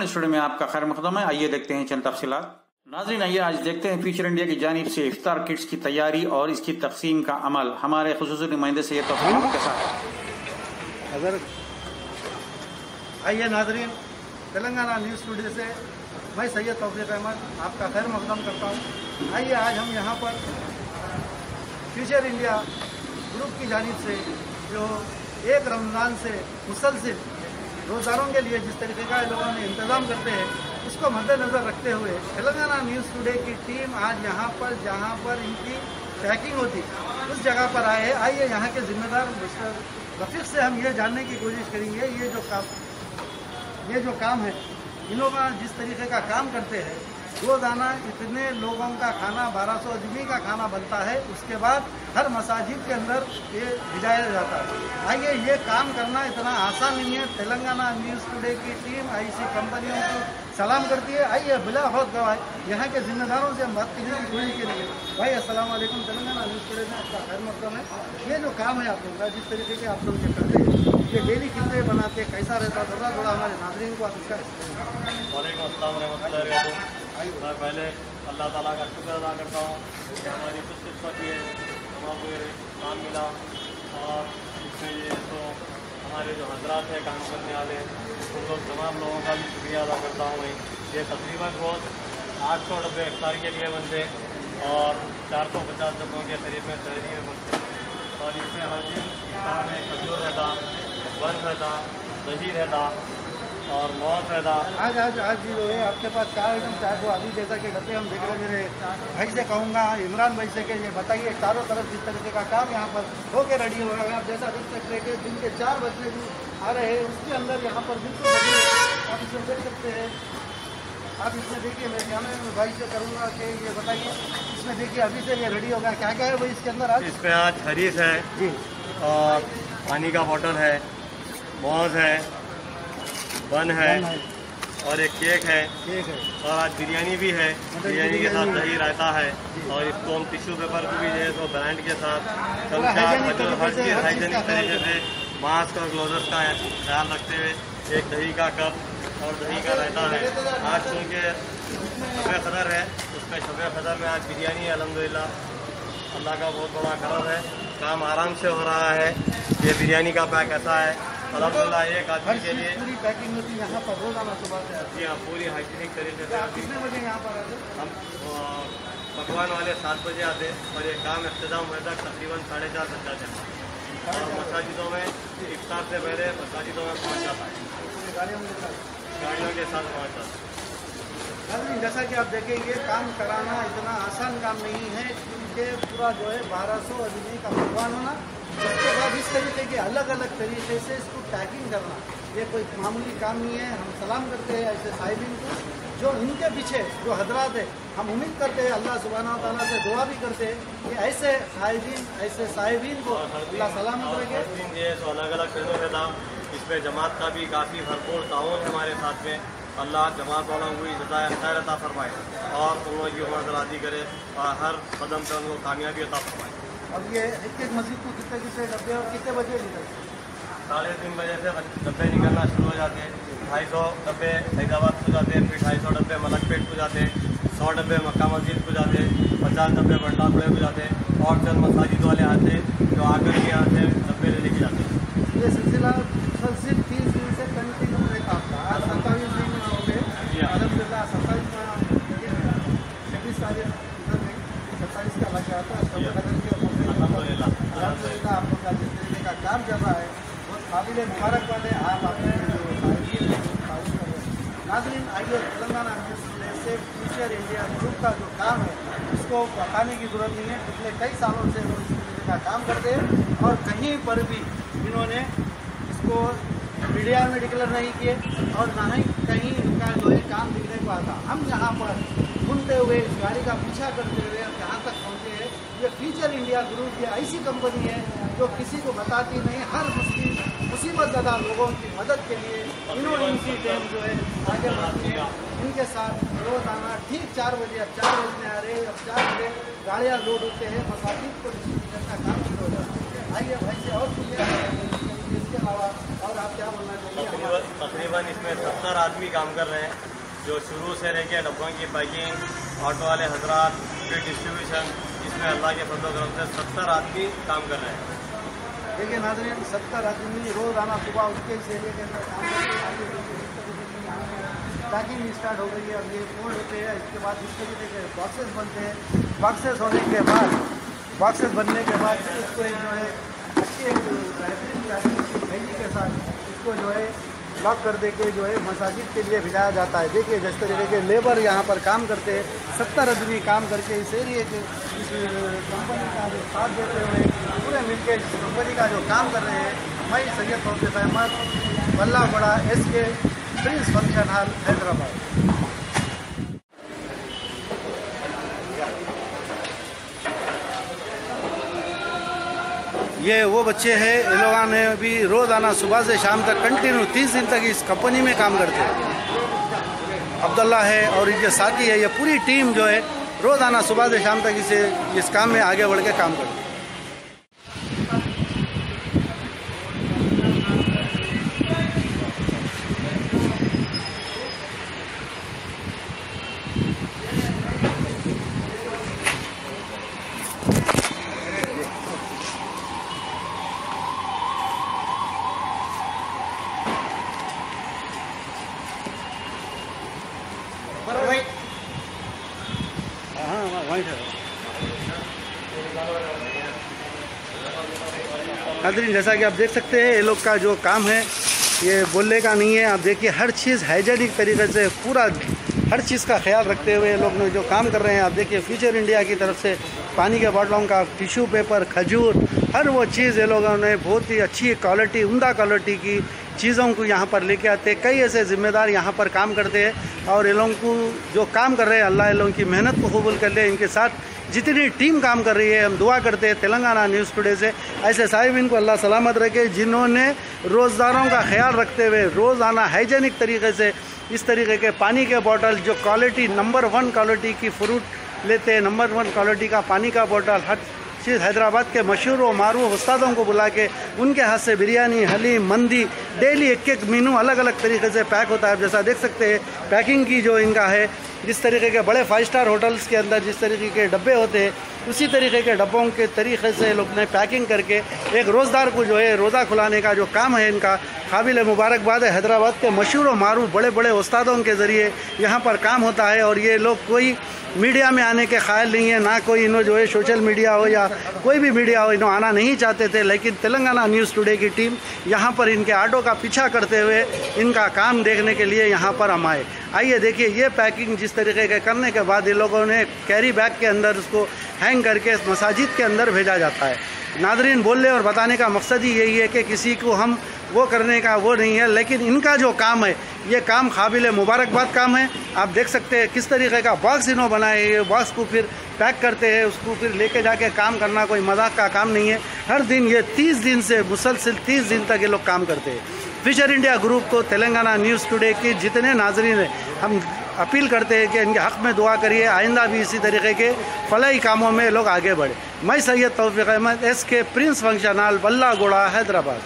Online studio में आपका खैर मकदम है। आइए देखते हैं चंद तफसीलात। नाज़रीन, आइए आज देखते हैं फ्यूचर इंडिया की जानिब से इफ्तार किट्स की तैयारी और इसकी तकसीम का अमल। हमारे खुसूसी नुमाइंदे से ये तफसीलात के साथ। अगर आइए नाज़रीन, तेलंगाना न्यूज़ स्टूडियो से मैं सैयद तौफीक अहमद आपका खैर मकदम करता हूँ। आइए आज हम यहाँ पर फ्यूचर इंडिया ग्रुप की जानिब से जो एक रमज़ान से मुसलसिल रोज़ारों के लिए जिस तरीके का लोगों ने इंतज़ाम करते हैं, उसको मद्देनज़र रखते हुए तेलंगाना न्यूज़ टुडे की टीम आज यहाँ पर जहाँ पर इनकी पैकिंग होती उस जगह पर आए हैं। आइए यहाँ के जिम्मेदार मिस्टर रफ़ीक से हम ये जानने की कोशिश करेंगे ये जो काम है, इन लोग जिस तरीके का काम करते हैं, रोज़ाना इतने लोगों का खाना 1200 आदमी का खाना बनता है, उसके बाद हर मसाजिद के अंदर ये भिजाया जाता है। आइए, ये काम करना इतना आसान नहीं है। तेलंगाना न्यूज़ टुडे की टीम ऐसी कंपनियों को सलाम करती है। आइए बिला खौफ गवाह यहाँ के जिम्मेदारों से हम बात करने की कोशिश करेंगे। भाई अस्सलाम वालेकुम, तेलंगाना न्यूज़ टुडे में आपका खैर मकदम है। ये जो काम है आप लोगों का, जिस तरीके के आप लोग ये करते हैं, ये डेली कितने बनाते, कैसा रहता, थोड़ा हमारे नाज़रीन को आप इसका वालेकुम अस्सलाम रहमतुल्लाहि व बरकातहू। मैं पहले अल्लाह ताला का शुक्र अदा करता हूँ कि हमारी कुछ किस्मत ये हमको ये काम मिला। और इसमें ये तो हमारे जो हजरात हैं काम करने वाले, उन लोग तमाम लोगों का भी शुक्रिया अदा करता हूँ मैं। ये तकरीबन रोज़ 800 डब्बे इफ्तार के लिए बनते और 450 डब्बों के करीब में शहरी में बनते। और इसमें हर दिन इफ्तार में खजूर रहता, बन रहता, दही रहता और मौत रहता। आज जो है आपके पास 4 आइटम 4 को अभी जैसा कि डब्बे हम देख रहे हैं। भाई से कहूँगा, इमरान भाई से, कि ये बताइए चारों तरफ जिस तरीके का काम यहाँ पर होके रेडी हो रहा है। आप जैसा देख सकते हैं कि दिन के 4 बजने भी आ रहे हैं, उसके अंदर यहाँ पर बिल्कुल आप इसमें देख सकते हैं। आप इसमें देखिए, मैं कैमरे में भाई से करूँगा कि ये बताइए, इसमें देखिए अभी से ये रेडी होगा। क्या क्या है भाई इसके अंदर आज? इसमें आज हरीस है जी, और पानी का बोतल है, मौज है, बन है और एक केक है और आज बिरयानी भी है। बिरयानी के साथ दही रायता है और इसको हम टिश्यू पेपर को भी जो है तो ब्रांड के साथ चमचा हर चीज़ हाइजेनिक तरीके से मास्क और ग्लोव्स का ख्याल रखते हुए एक दही का कप और दही का रायता है। आज चूँकि शब क़दर है, उसमें शब क़दर में आज बिरयानी है। अल्हम्दुलिल्लाह अल्लाह का बहुत बड़ा करम है, काम आराम से हो रहा है। ये बिरयानी का पैक ऐसा है अल्हम्दुलिल्लाह एक आदमी के लिए पूरी पैकिंग होती है यहाँ पर रोजाना सुबह से। जी हाँ, पूरी हाइजीनिक तरीके से। आप कितने बजे यहाँ पर आते? हम पकवान वाले 7 बजे आते और ये काम इख्तिताम होने तक तकरीबन 4:30 बज जाते हैं। और मसाजिदों में इफ्तार से पहले मसाजिदों में पहुँच जाता है, गाड़ियों के साथ पहुँच जाता है। जैसा कि आप देखें, ये काम कराना इतना आसान काम नहीं है कि पूरा जो है 1200 आदमी का पकवान होना, उसके बाद इस तरीके के अलग अलग तरीके से इसको पैकिंग करना, ये कोई मामूली काम नहीं है। हम सलाम करते हैं ऐसे साहिबीन को, जो इनके पीछे जो हजरात है। हम उम्मीद करते हैं, अल्लाह सुब्हाना व तआला से दुआ भी करते हैं कि ऐसे साहिबीन को अल्लाह सलामत रखे। ये तो अलग अलग चीज़ों के दाम, इसमें जमात का भी काफ़ी भरपूर ताउन है हमारे साथ में। अल्लाह जमात वालों को जज़ाए खैर अता फरमाए और उन लोगों की उम्र दराज़ी करे और हर कदम पर उनको कामयाबी अता फरमाए। अब ये एक मस्जिद को कितने डब्बे और कितने बजे निकलते हैं? 3:30 बजे से डब्बे निकलना शुरू हो जाते हैं। 250 डब्बे फैजाबाद को जाते हैं, फिर 250 डब्बे मलकपेट को जाते हैं, 100 डब्बे मक्का मस्जिद को जाते हैं, 50 डब्बे बंडापुरे को जाते हैं और चंद मसाजिद वाले आते हैं जो आकर के यहाँ से डब्बे लेके जाते हैं। ये सिलसिला सिर्फ 30 दिन से कंटिन्यू रहता आपका। आज 27 दिन हो गए अलहमदिल्ला। 27 तारीख 27 का लग जाता है। अल्हम्दुलिल्लाह आप लोग का जिस तरीके का काम चल रहा है बहुत काबिल मुबारकबाद है। आप अपने नाज़रीन, आइए तेलंगाना से फ्यूचर इंडिया ग्रुप का जो काम है उसको बताने की ज़रूरत नहीं है। पिछले कई सालों से वो इस तरीके का काम करते हैं और कहीं पर भी इन्होंने इसको मीडिया में डिक्लेयर नहीं किए और ना ही कहीं इनका जो है काम दिखने को आता। हम यहाँ पर घूमते हुए इस गाड़ी का पीछा करते हुए यहाँ तक पहुँचे हैं। ये फ्यूचर इंडिया ग्रुप ये ऐसी कंपनी है जो किसी को बताती नहीं, हर मुसीबत ज़्यादा लोगों की मदद के लिए इन्होंने इनकी टीम जो है आगे बढ़ती है। इनके साथ रोज़ाना ठीक 4 बजे, अब 4 बजने आ रहे हैं, अब 4 बजे गाड़ियाँ लोड होते हैं, मसाजिद को रिसीव करना काम शुरू हो जाता है। आइए भाई से और पूछिए इसके अलावा और आप क्या बोलना चाहिए? तकरीबन इसमें 70 आदमी काम कर रहे हैं, जो शुरू से रह के डब्बों की पैकिंग, ऑटो वाले हजरात, फिर डिस्ट्रीब्यूशन, इसमें अल्लाह के फजल करम से 70 आदमी काम कर रहे हैं। देखिए नाज़रीन, 70 आदमी रोज़ाना सुबह उठ के इस एरिया के अंदर काम करते हैं। पैकिंग स्टार्ट हो गई है, अब ये फोल्ड होते हैं, इसके बाद इस तरीके के बॉक्सेस बनते हैं। बॉक्सेस बनने के बाद इसको एक जो है अच्छी एक भेजी के साथ इसको जो है लॉक कर दे के जो है मसाजिद के लिए भिजाया जाता है। देखिए जिस तरीके के लेबर यहाँ पर काम करते हैं, 70 आदमी काम करके इस एरिए के इस कंपनी का जो साथ देते हुए पूरे मिलकर इस कंपनी का जो काम कर रहे हैं। मैं Syed Taufiq Ahmed, Ballagoda SK Prince function hall, Hyderabad. ये वो बच्चे हैं, इन लोगों ने भी रोज़ाना सुबह से शाम तक कंटिन्यू 30 दिन तक इस कंपनी में काम करते हैं। अब्दुल्ला है और इनके साथी है, ये पूरी टीम जो है रोज़ाना सुबह से शाम तक इस काम में आगे बढ़ के काम करते हैं। नाज़रीन, जैसा कि आप देख सकते हैं, ये लोग का जो काम है ये बोलने का नहीं है। आप देखिए हर चीज़ हाइजेनिक तरीके से पूरा हर चीज़ का ख्याल रखते हुए लोग जो काम कर रहे हैं। आप देखिए फ्यूचर इंडिया की तरफ से पानी के बॉटलों का, टिश्यू पेपर, खजूर, हर वो चीज़ ये लोगों ने बहुत ही अच्छी क्वालिटी, उम्दा क्वालिटी की चीज़ों को यहाँ पर लेके आते हैं। कई ऐसे ज़िम्मेदार यहाँ पर काम करते हैं और ये लोगों को जो काम कर रहे हैं, अल्लाह इन लोगों की मेहनत को कबूल कर ले। इनके साथ जितनी टीम काम कर रही है, हम दुआ करते हैं तेलंगाना न्यूज़ टुडे से ऐसे साहिबीन को अल्लाह सलामत रखे, जिन्होंने रोज़दारों का ख्याल रखते हुए रोज़ाना हाइजेनिक तरीके से इस तरीके के पानी के बॉटल, जो क्वालिटी नंबर 1 क्वालिटी की फ्रूट लेते हैं, नंबर 1 क्वालिटी का पानी का बॉटल, हर चीज़ हैदराबाद के मशहूर व मारूफ उस्तादों को बुला के उनके हाथ से बिरयानी, हलीम, मंदी, डेली एक मेनू अलग अलग तरीके से पैक होता है। जैसा देख सकते हैं पैकिंग की जो इनका है, जिस तरीके के बड़े 5 स्टार होटल्स के अंदर जिस तरीके के डब्बे होते हैं, उसी तरीके के डब्बों के तरीके से लोग ने पैकिंग करके एक रोज़दार को जो है रोज़ा खुलाने का जो काम है इनका काबिल मुबारकबाद है। हैदराबाद के मशहूर व मारूफ बड़े बड़े उस्तादों के ज़रिए यहाँ पर काम होता है और ये लोग कोई मीडिया में आने के ख़याल नहीं है, ना कोई इन्हों जो है सोशल मीडिया हो या कोई भी मीडिया हो, इन्हों आना नहीं चाहते थे। लेकिन तेलंगाना न्यूज़ टुडे की टीम यहाँ पर इनके ऑटो का पीछा करते हुए इनका काम देखने के लिए यहाँ पर हम आए। आइए देखिए, ये पैकिंग जिस तरीके के करने के बाद ये लोगों ने कैरी बैग के अंदर उसको हैंग करके मसाजिद के अंदर भेजा जाता है। नादरीन, बोलने और बताने का मकसद ही यही है कि किसी को हम वो करने का वो नहीं है, लेकिन इनका जो काम है ये काम काबिल मुबारकबाद काम है। आप देख सकते हैं किस तरीके का बॉक्स इन्हों बनाए, ये बॉक्स को फिर पैक करते हैं, उसको फिर लेके जाके काम करना कोई मजाक का काम नहीं है। हर दिन ये 30 दिन से मुसलसल 30 दिन तक ये लोग काम करते हैं। फ्यूचर इंडिया ग्रुप को, तेलंगाना न्यूज़ टुडे की जितने नाजरीन हैं, हम अपील करते हैं कि इनके हक़ में दुआ करिए, आइंदा भी इसी तरीके के फलाही कामों में लोग आगे बढ़े। मैं Syed Taufiq Ahmed, SK Prince function hall, Ballagoda, Hyderabad.